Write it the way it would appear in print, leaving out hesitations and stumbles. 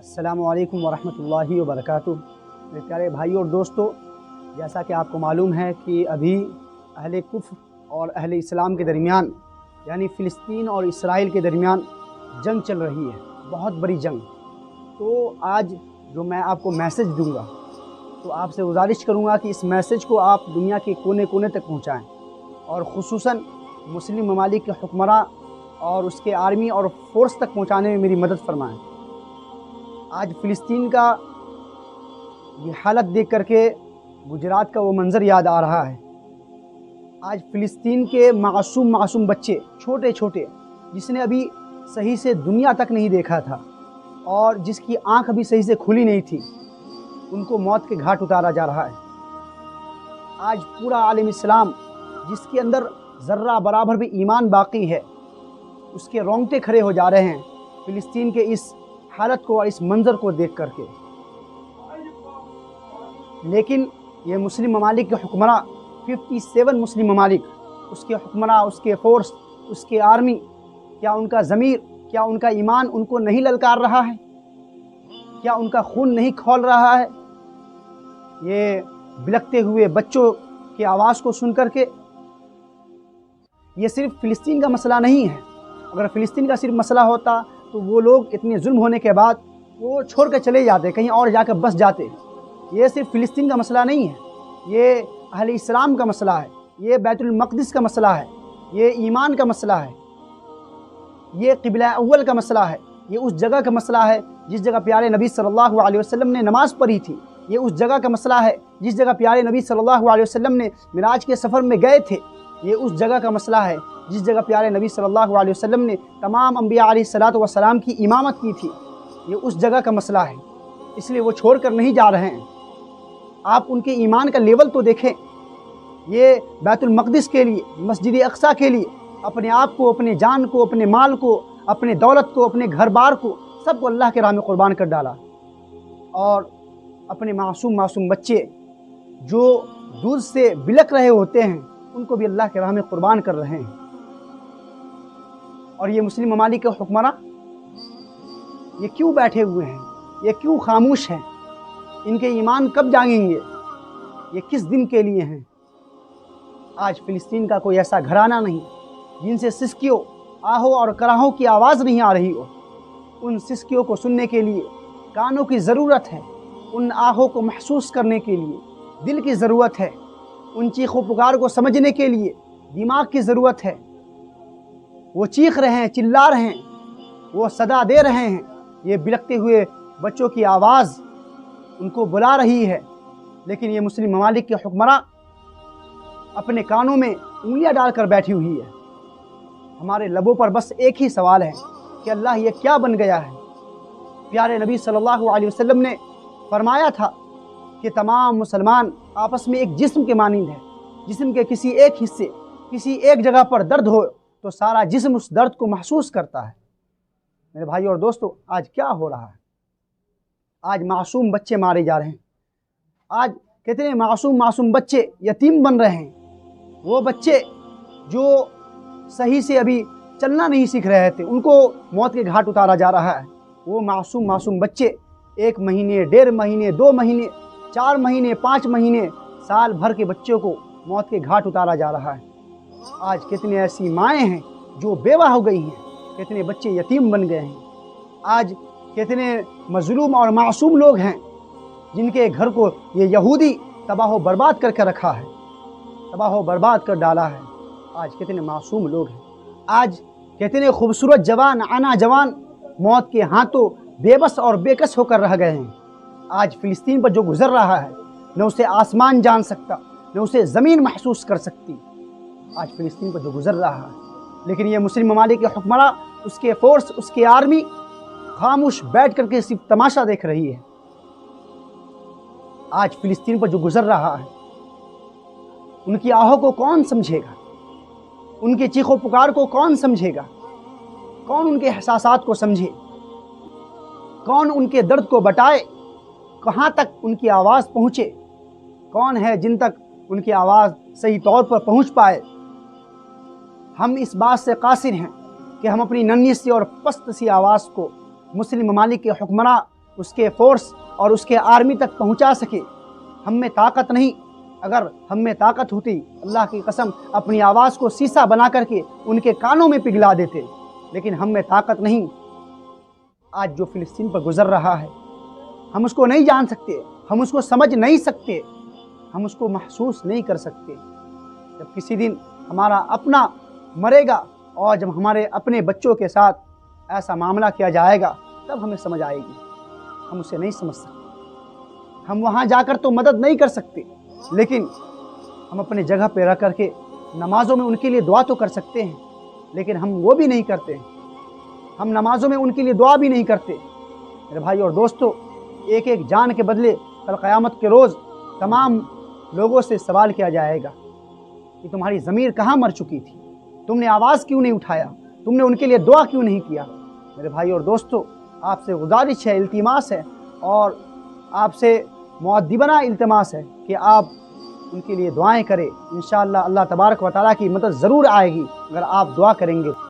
अस्सलाम वालेकुम वरहमतुल्लाहि वबरकातुह। मेरे प्यारे भाई और दोस्तों, जैसा कि आपको मालूम है कि अभी अहले कुफ्र और अहले इस्लाम के दरमियान यानी फ़िलिस्तीन और इसराइल के दरमियान जंग चल रही है, बहुत बड़ी जंग। तो आज जो मैं आपको मैसेज दूंगा, तो आपसे गुजारिश करूंगा कि इस मैसेज को आप दुनिया के कोने कोने तक पहुंचाएं और ख़ुसूसन मुस्लिम ममालिक के हुक्मरां और उसके आर्मी और फोर्स तक पहुंचाने में मेरी मदद फरमाएं। आज फ़िलिस्तीन का ये हालत देख करके गुजरात का वो मंज़र याद आ रहा है। आज फ़िलिस्तीन के मासूम बच्चे, छोटे छोटे, जिसने अभी सही से दुनिया तक नहीं देखा था और जिसकी आंख अभी सही से खुली नहीं थी, उनको मौत के घाट उतारा जा रहा है। आज पूरा आलम इस्लाम, जिसके अंदर ज़र्रा बराबर भी ईमान बाकी है, उसके रोंगटे खड़े हो जा रहे हैं फ़िलिस्तीन के इस हालत को और इस मंज़र को देख करके। लेकिन ये मुस्लिम ममालिक के हुक्मरां, 57 मुस्लिम ममालिक, उसके हुक्मरां, उसके फोर्स, उसके आर्मी, क्या उनका ज़मीर, क्या उनका ईमान उनको नहीं ललकार रहा है? क्या उनका खून नहीं खौल रहा है? ये बिलखते हुए बच्चों की आवाज़ को सुन करके। ये सिर्फ फ़िलिस्तीन का मसला नहीं है। अगर फ़िलिस्तीन का सिर्फ मसला होता तो वो लोग इतने जुल्म होने के बाद वो छोड़ कर चले जाते, कहीं और जाकर बस जाते। ये सिर्फ फ़िलिस्तीन का मसला नहीं है, ये अहले इस्लाम का मसला है, ये बैतुल मक़दिस का मसला है, ये ईमान का मसला है, ये क़िबला अव्वल का मसला है, ये उस जगह का मसला है जिस जगह प्यारे नबी सल्लल्लाहु अलैहि वसल्लम ने नमाज़ पढ़ी थी। ये उस जगह का मसला है जिस जगह प्यारे नबी सल्लल्लाहु अलैहि वसल्लम ने मिराज के सफ़र में गए थे। ये उस जगह का मसला है जिस जगह प्यारे नबी सल्लल्लाहु अलैहि वसल्लम ने तमाम अंबिया अलैहिस्सलातु वस्सलाम की इमामत की थी। ये उस जगह का मसला है, इसलिए वो छोड़ कर नहीं जा रहे हैं। आप उनके ईमान का लेवल तो देखें। ये बैतुल मक़दिस के लिए, मस्जिद अक़सा के लिए अपने आप को, अपने जान को, अपने माल को, अपने दौलत को, अपने घर बार को, सबको अल्लाह के राह में क़ुरबान कर डाला। और अपने मासूम बच्चे जो दूध से बिलख रहे होते हैं, उनको भी अल्लाह के राह में क़ुरबान कर रहे हैं। और ये मुस्लिम ममालिक के हुक्मरां, ये क्यों बैठे हुए हैं? ये क्यों खामोश हैं? इनके ईमान कब जागेंगे? ये किस दिन के लिए हैं? आज फ़िलिस्तीन का कोई ऐसा घराना नहीं जिनसे सिसकियों, आहों और कराहों की आवाज़ नहीं आ रही हो। उन सिसकियों को सुनने के लिए कानों की ज़रूरत है, उन आहों को महसूस करने के लिए दिल की ज़रूरत है, उन चीखों पुकार को समझने के लिए दिमाग की ज़रूरत है। वो चीख रहे हैं, चिल्ला रहे हैं, वो सदा दे रहे हैं। ये बिलखते हुए बच्चों की आवाज़ उनको बुला रही है। लेकिन ये मुस्लिम ममालिक के हुक्मरां अपने कानों में उंगलियां डालकर बैठी हुई है। हमारे लबों पर बस एक ही सवाल है कि अल्लाह ये क्या बन गया है? प्यारे नबी सल्लल्लाहु अलैहि वसल्लम ने फरमाया था कि तमाम मुसलमान आपस में एक जिस्म के मानिंद है। जिस्म के किसी एक हिस्से, किसी एक जगह पर दर्द हो तो सारा जिस्म उस दर्द को महसूस करता है। मेरे भाई और दोस्तों, आज क्या हो रहा है? आज मासूम बच्चे मारे जा रहे हैं। आज कितने मासूम बच्चे यतीम बन रहे हैं। वो बच्चे जो सही से अभी चलना नहीं सीख रहे थे, उनको मौत के घाट उतारा जा रहा है। वो मासूम बच्चे 1 महीने, 1.5 महीने, 2 महीने, 4 महीने, 5 महीने, साल भर के बच्चों को मौत के घाट उतारा जा रहा है। आज कितने ऐसी माएँ हैं जो बेवा हो गई हैं, कितने बच्चे यतीम बन गए हैं। आज कितने मजलूम और मासूम लोग हैं जिनके घर को ये यहूदी तबाह बर्बाद करके रखा है, तबाह बर्बाद कर डाला है। आज कितने मासूम लोग हैं। आज कितने खूबसूरत जवान, आना जवान मौत के हाथों बेबस और बेकस होकर रह गए हैं। आज फ़िलिस्तीन पर जो गुज़र रहा है, न उसे आसमान जान सकता, न उसे ज़मीन महसूस कर सकती। आज फ़िलिस्तीन पर जो गुज़र रहा है, लेकिन ये मुस्लिम ममालिक के हुक्मरां, उसके फोर्स, उसके आर्मी खामोश बैठ करके सिर्फ तमाशा देख रही है। आज फ़िलिस्तीन पर जो गुज़र रहा है, उनकी आहों को कौन समझेगा? उनके चीखों पुकार को कौन समझेगा? कौन उनके एहसासात को समझे? कौन उनके दर्द को बटाए? कहाँ तक उनकी आवाज़ पहुँचे? कौन है जिन तक उनकी आवाज़ सही तौर पर पहुँच पाए? हम इस बात से कासिर हैं कि हम अपनी नन्ही सी और पस्त सी आवाज़ को मुस्लिम ममालिक के हुक्मरां اس کے فورس اور اس کے آرمی تک پہنچا سکے۔ ہم میں طاقت نہیں، اگر ہم میں طاقت ہوتی اللہ کی قسم اپنی آواز کو سیسا بنا کر کے ان کے کانوں میں پگھلا دیتے، لیکن ہم میں طاقت نہیں۔ آج جو فلسطین پر گزر رہا ہے ہم اس کو نہیں جان سکتے، ہم اس کو سمجھ نہیں سکتے، ہم اس کو محسوس نہیں کر سکتے۔ جب کسی دن ہمارا اپنا مرے گا اور جب ہمارے اپنے بچوں کے ساتھ ایسا معاملہ کیا جائے گا تب ہمیں سمجھ آئے گی، ہم اسے نہیں سمجھ سکتے۔ ہم وہاں جا کر تو مدد نہیں کر سکتے، لیکن ہم اپنے جگہ پہ رہ کر کے نمازوں میں ان کے لیے دعا تو کر سکتے ہیں، لیکن ہم وہ بھی نہیں کرتے۔ ہم نمازوں میں ان کے لیے دعا بھی نہیں کرتے۔ میرے بھائی اور دوستو، ایک ایک جان کے بدلے کل قیامت کے روز تمام لوگوں سے سوال کیا جائے گا کہ تمہاری ضمیر کہاں مر چکی تھی، تم نے آواز کیوں نہیں اٹھایا، تم نے ان کے لیے دعا کیوں نہیں کیا۔ میرے بھائی اور دوستو، آپ سے گزارش ہے، التماس ہے اور آپ سے مؤدبانہ التماس ہے کہ آپ ان کے لیے دعائیں کریں۔ انشاءاللہ اللہ تبارک و تعالیٰ کی مدد ضرور آئے گی اگر آپ دعا کریں گے۔